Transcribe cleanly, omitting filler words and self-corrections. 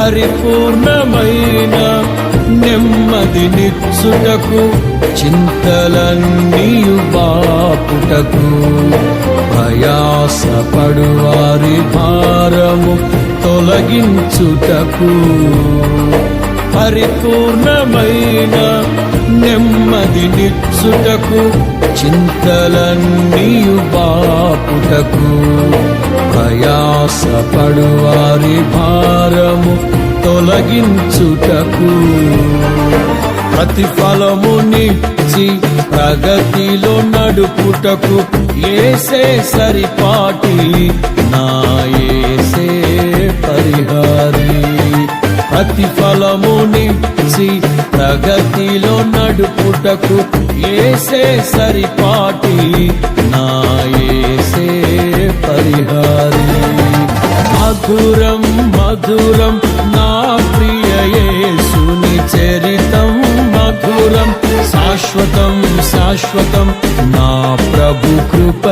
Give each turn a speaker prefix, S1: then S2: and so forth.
S1: పరిపూర్ణమైన నెమ్మదినిచ్చుటకు చింతలన్నీయు బాపుటకు ప్రయాసపడు వారి భారము తొలగించుటకు పరిపూర్ణమైన నెమ్మదినిచ్చుటకు చింతలన్నీయు బాపుటకు ప్రయాసపడు వారి భారము తొలగించుటకు ప్రతిఫలమునిచ్చి ప్రగతిలో నడుపుటకు యేసే సరిపాటి నా యేసే పరిహారి ప్రతిఫలమునిచ్చి ప్రగతిలో నడుపుటకు యేసే సరిపాటి నా యేసే పరిహారి మధురం మధురం నా ప్రియ యేసుని చరితం మధురం శాశ్వతం శాశ్వతం నా ప్రభు కృప